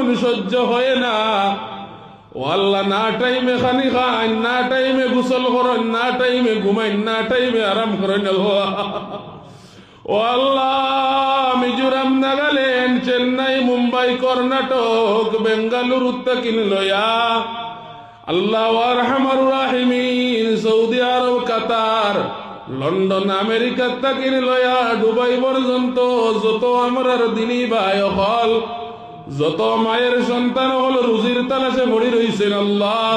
যখন সহ্য হয় না, ও আল্লাহ, না টাইমে খানি খান, না টাইমে গোসল করেন, না টাইমে ঘুমাইন, না টাইমে আরাম করেন। ও আল্লাহ, মিজোরাম, নাগাল্যান্ড, চেন্নাই, মুম্বাই, কর্ণাটক, বেঙ্গালুরু কিন লয়া আল্লাহ আরহামার রাহিমিন, সৌদি আরব, কাতার, লন্ডন, আমেরিকা কিন লয়া দুবাই পর্যন্ত যত আমরার দিনী ভাই হল, যত মায়ের সন্তান হল রুজির তালাশে পড়ি রইছেন, আল্লাহ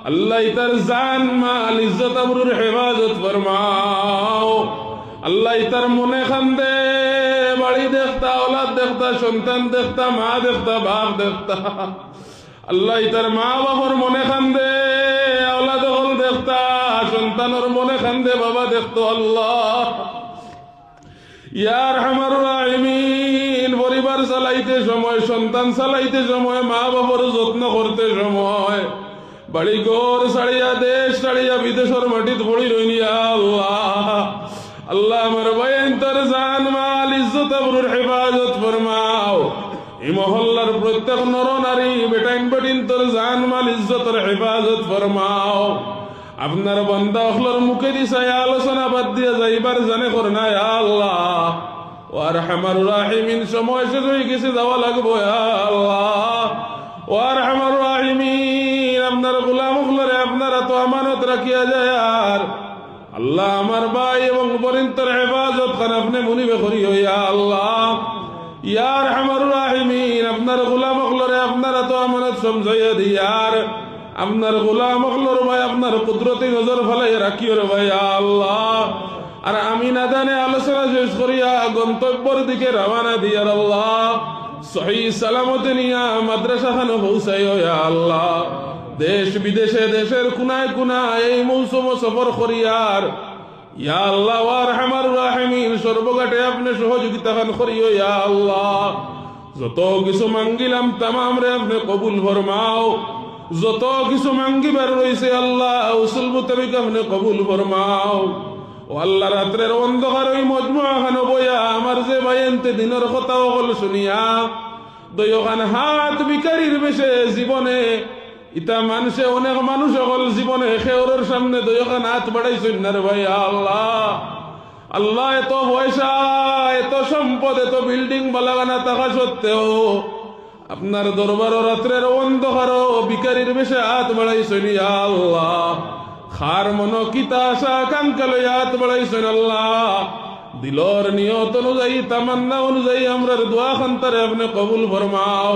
আল্লাহ তার জান মাল ইজ্জত আবরুর হেফাজত ফরমাও। আল্লাহ তার মনে খান্দে, বাড়ি দেখতা, ওলাদ দেখতা, সন্তান দেখতা, মা দেখতা, বাপ দেখতা, আল্লাহ তার মা বাবার মনে খান্দে, ওলাদ হল দেখতা, সন্তানের মনে খান্দে, বাবা দেখতো। আল্লাহ ইয়া আরহামার রাহিমিন, পরিবার চালাইতে সময়, সন্তান চালাইতে সময়, মা বাবার যত্ন করতে সময়, বাড়ি ঘর ছাড়িয়া, দেশ ছাড়িয়া, বিদেশের মাটিত পড়ি রইনি। আল্লাহ আল্লাহ আমার বয়ান তোর জান মাল ইজ্জত আবরুর হেফাজত ফরমাও। এই মহল্লার প্রত্যেক নর নারী, বেটাইন বেটিন তোর জান মাল ইজ্জতের হেফাজত ফরমাও। আপনার বান্দা অখলর মুখে দিছায় আলোচনা বাদ দিয়ে যাইবার জানে করনা। আল্লাহ ও আরহামার রাহিমিন, সময় শেষ হয়ে গেছে, যাওয়া লাগবো। আল্লাহ ও আরহামার রাহিমিন, আপনার গোলাম অখলরে আপনারা তো আমানত রাখিয়া যায়। আর আল্লাহ আমার ভাই এবং বরিন্তর হেফাজত খান আপনি মুনিবে করি হইয়া। আল্লাহ ইয়া আরহামার রাহিমিন, আপনার গোলাম অখলরে আপনারা তো আমানত সমঝাইয়া দিয়ার, আপনার গোলাম অখলর ভাই আপনার কুদরতি নজর ফেলাই রাখিও রে ভাই। আল্লাহ আর আমি না জানে আলোচনা শেষ করিয়া গন্তব্যের দিকে রওনা দিয়ার, আল্লাহ সহি সালামতে নিয়া মাদ্রাসা খানে পৌঁছাই। আল্লাহ দেশ বিদেশে, দেশের কোনায় কোনায় এই মৌসুম সফর করিয়ার, ইয়া আল্লাহ আরহামার রাহিমিন, সর্বঘাটে আপনি সহযোগিতা খান করিও। ইয়া আল্লাহ যত কিছু মাঙ্গিলাম তামাম রে আপনি কবুল ফরমাও। যত কিছু মাঙ্গিবার রয়েছে আল্লাহ উসুল মুতাবিক আপনি কবুল ফরমাও। ও আল্লাহ, রাত্রের অন্ধকার ওই মজমুয়া খানো বইয়া আমার যে বাইনতে দিনের কথা হল শুনিয়া দয়খান হাত বিকারির বেশে জীবনে ইতা মানুষে, অনেক মানুষ হল জীবনে খেওরের সামনে দয়খান হাত বাড়াইছেন না রে ভাই। আল্লাহ আল্লাহ, এত পয়সা, এত সম্পদ, এত বিল্ডিং বালাগানা থাকা সত্ত্বেও আপনার দরবার রাত্রের অন্ধকার বিকারির বেশে হাত বাড়াইছেন। আল্লাহ খার মন কিতা আশা আকাঙ্ক্ষা লইয়া হাত বাড়াইছেন। আল্লাহ দিলর নিয়ত অনুযায়ী, তামান্না অনুযায়ী আমরার দোয়া খান্তারে আপনি কবুল ফরমাও।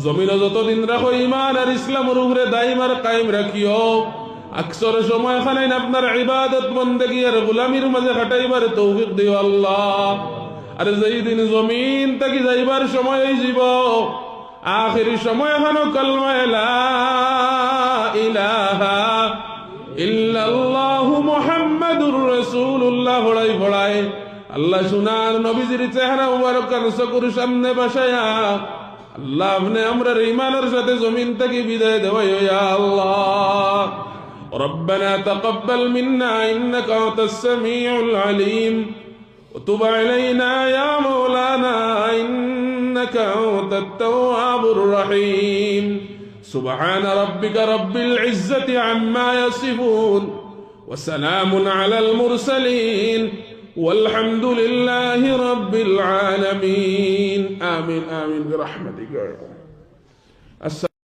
জমিন যতদিন রাখো ইমান আর ইসলামের উপরে দাইম আর কায়েম রাখিও। আকসর সময় খানাইন আপনার ইবাদত বন্দেগী আর গোলামির মাঝে খাটাইবার তৌফিক দিও। আল্লাহ আর যেই দিন জমিন থাকি যাইবার সময় জীব, আখিরি সময় খানো কালমা লা ইলাহা ইল্লাল্লাহু মুহাম্মাদুর রাসূলুল্লাহ পড়াই পড়াই আল্লাহ সুনার নবীজির চেহারা মুবারক চকুর সামনে বসায়া আল্লাহ আপনি আমরা ঈমানের সাথে জমিন থেকে বিদায় দেওয়াই। ইয়া আল্লাহ ربنا تقبل منا إنك أنت السميع العليم وتب علينا يا مولانا إنك أنت التواب الرحيم سبحان ربك رب العزة عما يصفون وسلام على المرسلين والحمد لله رب العالمين آمين آمين برحمتك.